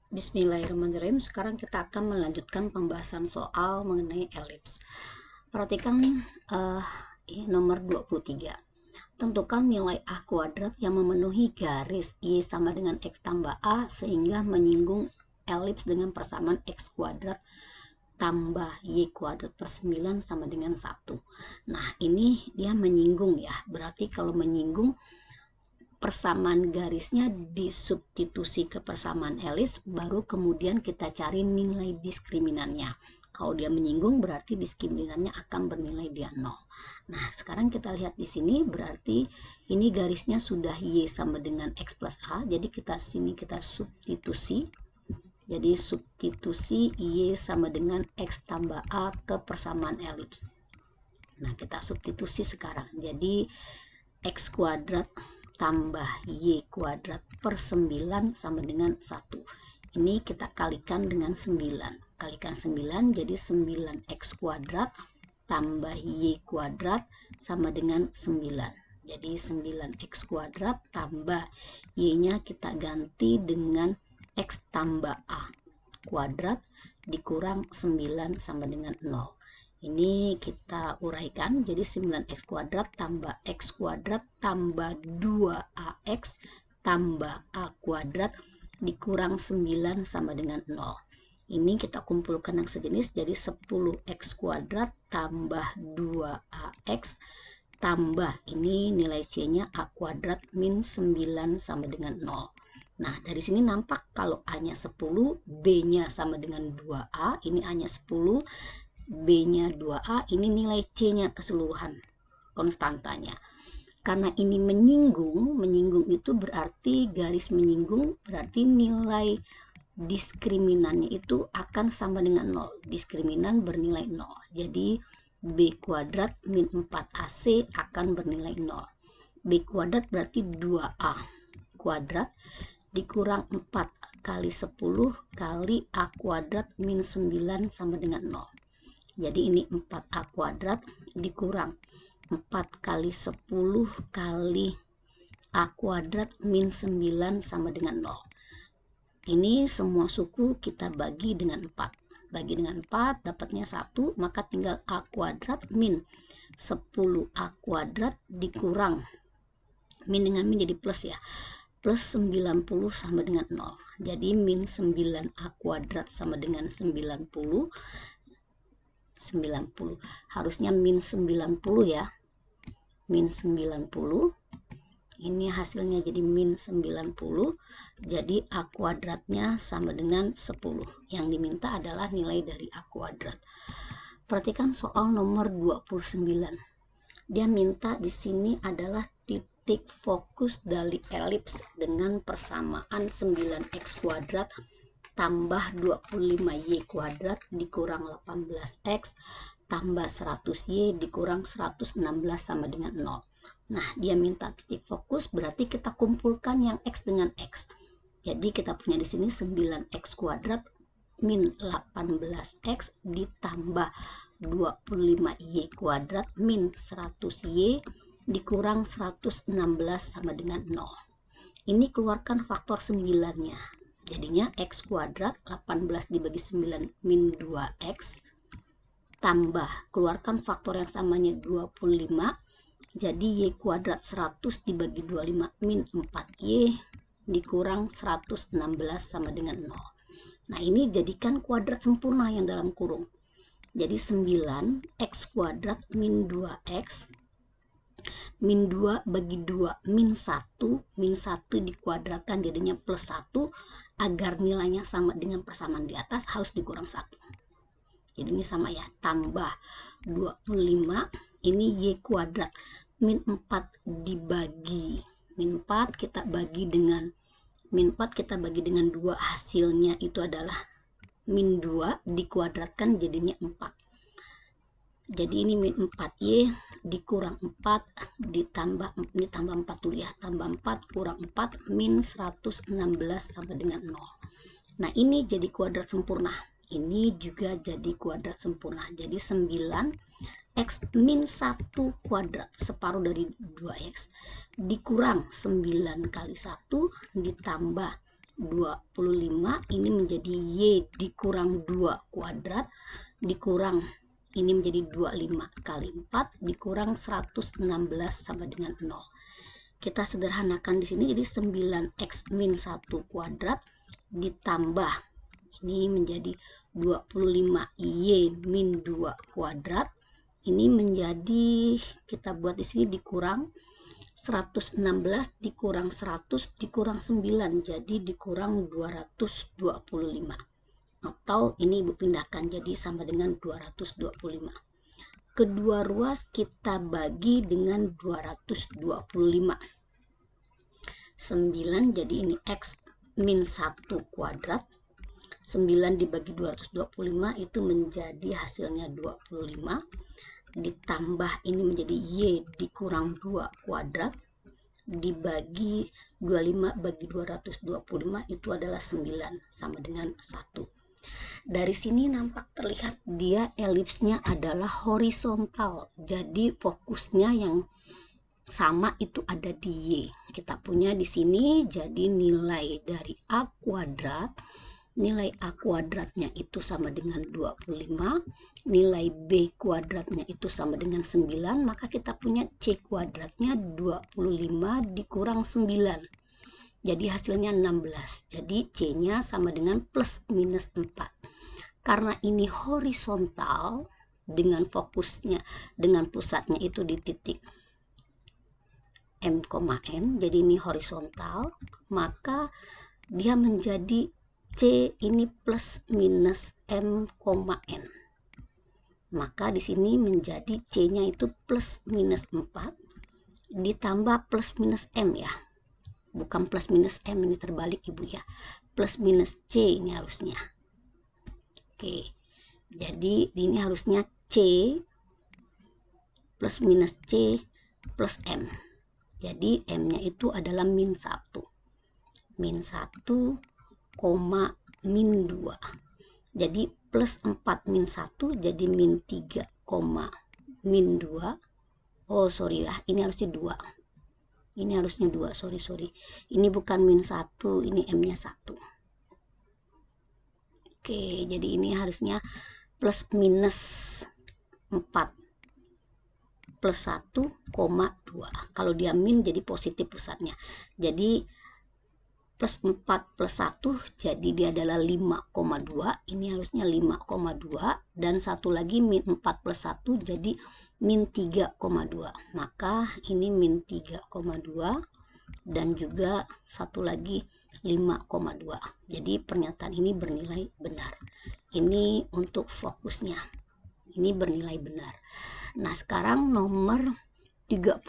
Bismillahirrahmanirrahim. Sekarang kita akan melanjutkan pembahasan soal mengenai elips. Perhatikan nomor 23. Tentukan nilai A kuadrat yang memenuhi garis Y sama dengan X tambah A sehingga menyinggung elips dengan persamaan X kuadrat tambah Y kuadrat per 9 sama dengan 1. Nah, ini dia menyinggung ya. Berarti kalau menyinggung, persamaan garisnya disubstitusi ke persamaan elips, baru kemudian kita cari nilai diskriminannya. Kalau dia menyinggung berarti diskriminannya akan bernilai dia 0. Nah, sekarang kita lihat di sini berarti ini garisnya sudah Y sama dengan X plus A, jadi sini kita substitusi. Jadi substitusi Y sama dengan X tambah A ke persamaan elips. Nah, kita substitusi sekarang. Jadi X kuadrat tambah Y kuadrat per 9 sama dengan 1. Ini kita kalikan dengan 9. Kalikan 9 jadi 9X kuadrat tambah Y kuadrat sama dengan 9. Jadi 9X kuadrat tambah Y-nya kita ganti dengan X tambah A kuadrat dikurang 9 sama dengan 0. Ini kita uraikan, jadi 9X kuadrat tambah X kuadrat tambah 2AX tambah A kuadrat dikurang 9 sama dengan 0. Ini kita kumpulkan yang sejenis, jadi 10X kuadrat tambah 2AX tambah, ini nilai C-nya A kuadrat min 9 sama dengan 0. Nah, dari sini nampak kalau A-nya 10, B-nya sama dengan 2A, ini A-nya 10, B-nya 2A, ini nilai C-nya keseluruhan konstantanya. Karena ini menyinggung itu berarti garis menyinggung, berarti nilai diskriminannya itu akan sama dengan 0. Diskriminan bernilai 0. Jadi B kuadrat min 4AC akan bernilai 0. B kuadrat berarti 2A kuadrat dikurang 4 kali 10 kali A kuadrat min 9 sama dengan 0. Jadi ini 4A kuadrat dikurang 4 kali 10 kali A kuadrat min 9 sama dengan 0. Ini semua suku kita bagi dengan 4. Bagi dengan 4 dapatnya 1, maka tinggal A kuadrat min 10A kuadrat dikurang. Min dengan min jadi plus ya. Plus 90 sama dengan 0. Jadi min 9A kuadrat sama dengan 90. Harusnya min 90 ya, min 90. Ini hasilnya jadi min 90. Jadi A kuadratnya sama dengan 10. Yang diminta adalah nilai dari A kuadrat. Perhatikan soal nomor 29. Dia minta di sini adalah titik fokus dari elips dengan persamaan 9X kuadrat tambah 25Y kuadrat dikurang 18X tambah 100Y dikurang 116 sama dengan 0. Nah, dia minta titik fokus, berarti kita kumpulkan yang X dengan X. Jadi kita punya di sini 9X kuadrat min 18X ditambah 25Y kuadrat min 100Y dikurang 116 sama dengan 0. Ini keluarkan faktor 9-nya. Jadinya X kuadrat 18 dibagi 9 min 2X tambah, keluarkan faktor yang samanya 25, jadi Y kuadrat 100 dibagi 25 min 4Y dikurang 116 sama dengan 0. Nah, ini jadikan kuadrat sempurna yang dalam kurung. Jadi 9X kuadrat min 2X min 2 bagi 2 min 1, min 1 dikuadratkan jadinya plus 1, agar nilainya sama dengan persamaan di atas harus dikurang 1. Jadi ini sama ya, tambah 25, ini Y kuadrat min 4 dibagi min 4 kita bagi dengan min 4 kita bagi dengan 2, hasilnya itu adalah min 2 dikuadratkan jadinya 4. Jadi ini min 4Y dikurang 4 ditambah 4 dulu ya, tambah 4 kurang 4 min 116 sama dengan 0. Nah, ini jadi kuadrat sempurna. Ini juga jadi kuadrat sempurna. Jadi 9X min 1 kuadrat separuh dari 2X dikurang 9 kali 1 ditambah 25, ini menjadi Y dikurang 2 kuadrat, dikurang ini menjadi 25 kali 4, dikurang 116 sama dengan 0. Kita sederhanakan di sini, jadi 9x min 1 kuadrat ditambah ini menjadi 25y min 2 kuadrat. Ini menjadi, kita buat di sini dikurang 116 dikurang 100 dikurang 9, jadi dikurang 225. Atau ini Ibu pindahkan jadi sama dengan 225. Kedua ruas kita bagi dengan 225. 9 jadi ini x min 1 kuadrat. 9 dibagi 225 itu menjadi hasilnya 25. Ditambah ini menjadi Y dikurang 2 kuadrat. Dibagi 25 bagi 225 itu adalah 9 sama dengan 1. Dari sini nampak terlihat dia elipsnya adalah horizontal. Jadi fokusnya yang sama itu ada di Y. Kita punya di sini, jadi nilai dari A kuadrat, nilai A kuadratnya itu sama dengan 25, nilai B kuadratnya itu sama dengan 9, maka kita punya C kuadratnya 25 dikurang 9. Jadi hasilnya 16. Jadi C-nya sama dengan plus minus 4. Karena ini horizontal dengan fokusnya, dengan pusatnya itu di titik M, N, jadi ini horizontal, maka dia menjadi C ini plus minus M, N. Maka di sini menjadi C-nya itu plus minus 4 ditambah plus minus M ya. Bukan plus minus M, ini terbalik Ibu ya. Plus minus C ini harusnya. Oke. Jadi ini harusnya C plus minus C plus M. Jadi M-nya itu adalah min 1. Min 1, min 2. Jadi plus 4 min 1 jadi min 3, min 2. Oh sorry ya, ini harusnya 2. Ini harusnya 2, sorry. Ini bukan min 1, ini M-nya 1. Oke, jadi ini harusnya plus minus 4 plus 1,2. Kalau dia min jadi positif pusatnya. Jadi plus 4 plus 1 jadi dia adalah 5,2. Ini harusnya 5,2. Dan satu lagi min 4 plus 1 jadi min 3,2. Maka ini min 3,2. Dan juga satu lagi 5,2. Jadi pernyataan ini bernilai benar. Ini untuk fokusnya. Ini bernilai benar. Nah, sekarang nomor 30.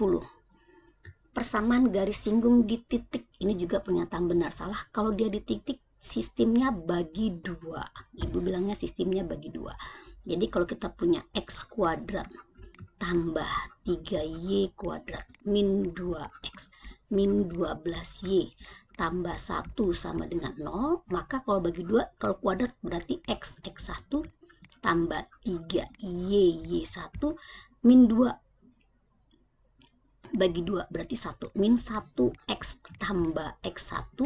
Persamaan garis singgung di titik. Ini juga pernyataan benar salah. Kalau dia di titik, sistemnya bagi 2. Ibu bilangnya sistemnya bagi 2. Jadi kalau kita punya x kuadrat tambah 3y kuadrat min 2x min 12y tambah 1 sama dengan 0, maka kalau bagi 2, kalau kuadrat berarti x1 tambah 3y1 min 2 bagi 2 berarti 1, min 1x tambah x1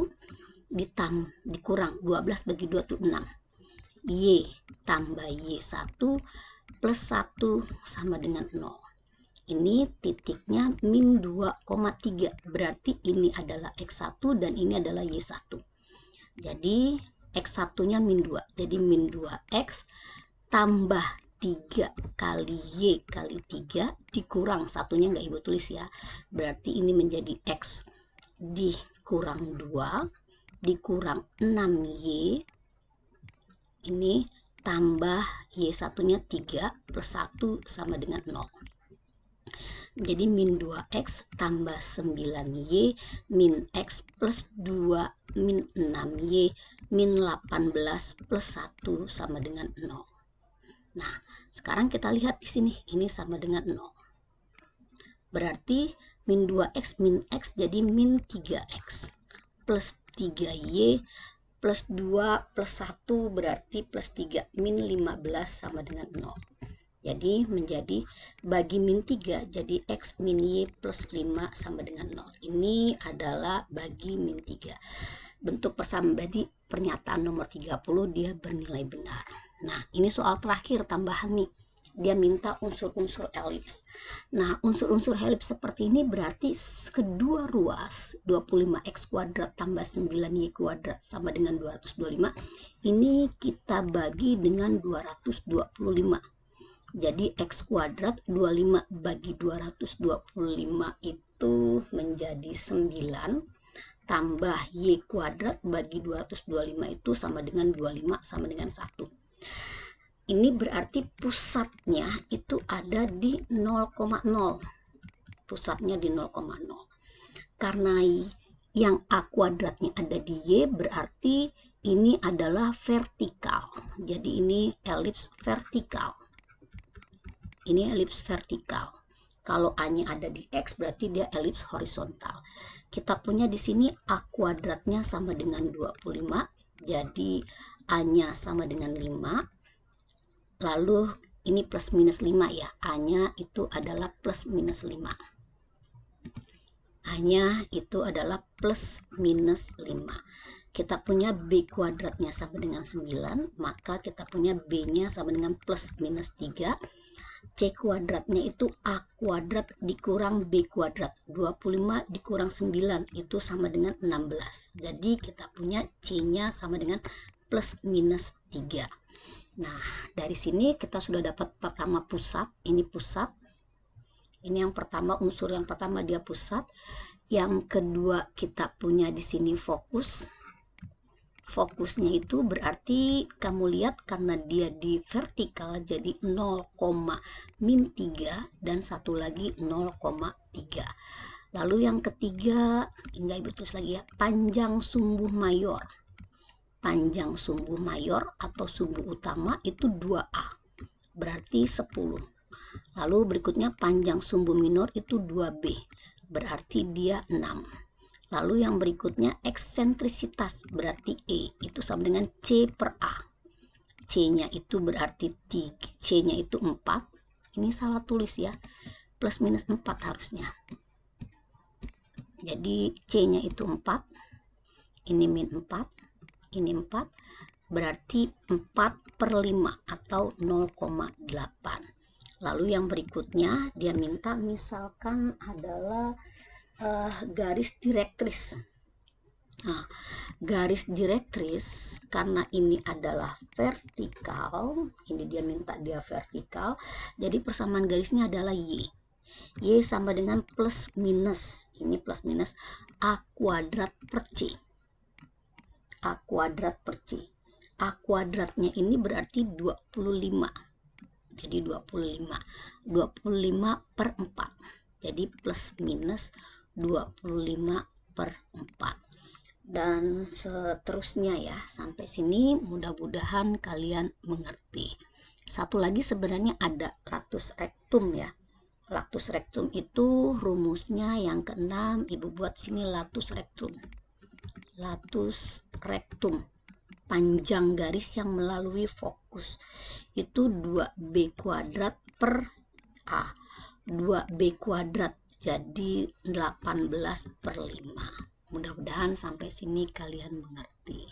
dikurang 12 bagi 2 itu 6, y tambah y1 plus 1 sama dengan 0. Ini titiknya min 2,3, berarti ini adalah x1 dan ini adalah y1. Jadi x1 nya min 2, jadi min 2x tambah 3 kali y kali 3 dikurang, satunya nggak Ibu tulis ya, berarti ini menjadi x dikurang 2 dikurang 6y, ini tambah y1 nya 3 plus 1 sama dengan 0. Jadi min 2x tambah 9y min x plus 2 min 6y min 18 plus 1 sama dengan 0. Nah, sekarang kita lihat di sini, ini sama dengan 0. Berarti min 2x min x jadi min 3x plus 3y plus 2 plus 1 berarti plus 3 min 15 sama dengan 0. Jadi menjadi bagi min 3 jadi x min y plus 5 sama dengan 0. Ini adalah bagi min 3. bentuk persamaan, berarti pernyataan nomor 30 dia bernilai benar. Nah, ini soal terakhir tambahan nih. Dia minta unsur-unsur elips. Nah, unsur-unsur elips seperti ini berarti kedua ruas 25x kuadrat tambah 9y kuadrat sama dengan 225. Ini kita bagi dengan 225. Jadi x kuadrat 25 bagi 225 itu menjadi 9 tambah y kuadrat bagi 225 itu sama dengan 25 sama dengan 1. Ini berarti pusatnya itu ada di 0,0. Pusatnya di 0,0. Karena yang a kuadratnya ada di y, berarti ini adalah vertikal. Jadi ini elips vertikal. Ini elips vertikal. Kalau a-nya ada di x, berarti dia elips horizontal. Kita punya di sini a kuadratnya sama dengan 25. Jadi a-nya sama dengan 5. Lalu ini plus minus 5 ya. A-nya itu adalah plus minus 5. A-nya itu adalah plus minus 5. Kita punya b kuadratnya sama dengan 9. Maka kita punya b-nya sama dengan plus minus 3. C kuadratnya itu a kuadrat dikurang b kuadrat. 25 dikurang 9 itu sama dengan 16. Jadi kita punya C-nya sama dengan plus minus 3. Nah, dari sini kita sudah dapat pertama pusat. Ini pusat. Ini yang pertama, unsur yang pertama dia pusat. Yang kedua kita punya di sini fokus. Fokusnya itu berarti kamu lihat karena dia di vertikal jadi 0,-3 dan satu lagi 0,3. Lalu yang ketiga, enggak Ibu tulis lagi ya, panjang sumbu mayor. Panjang sumbu mayor atau sumbu utama itu 2A, berarti 10. Lalu berikutnya panjang sumbu minor itu 2B, berarti dia 6. Lalu yang berikutnya eksentrisitas berarti E, itu sama dengan C per A. C-nya itu berarti 3, C-nya itu 4. Ini salah tulis ya, plus minus 4 harusnya. Jadi C-nya itu 4, ini min 4, ini 4, berarti 4 per 5 atau 0,8. Lalu yang berikutnya dia minta misalkan adalah garis direktris. Nah, garis direktris karena ini adalah vertikal, ini dia minta dia vertikal, jadi persamaan garisnya adalah Y. Y sama dengan plus minus, ini plus minus A kuadrat per C. A kuadrat per C. A kuadratnya ini berarti 25. Jadi 25 per 4. Jadi plus minus 25 per 4. Dan seterusnya ya. Sampai sini mudah-mudahan kalian mengerti. Satu lagi sebenarnya ada latus rectum ya. Latus rectum itu rumusnya yang ke-6. Ibu buat sini latus rectum. Latus rectum. Panjang garis yang melalui fokus. Itu 2B kuadrat per A. 2B kuadrat. Jadi 18 per 5. Mudah-mudahan sampai sini kalian mengerti.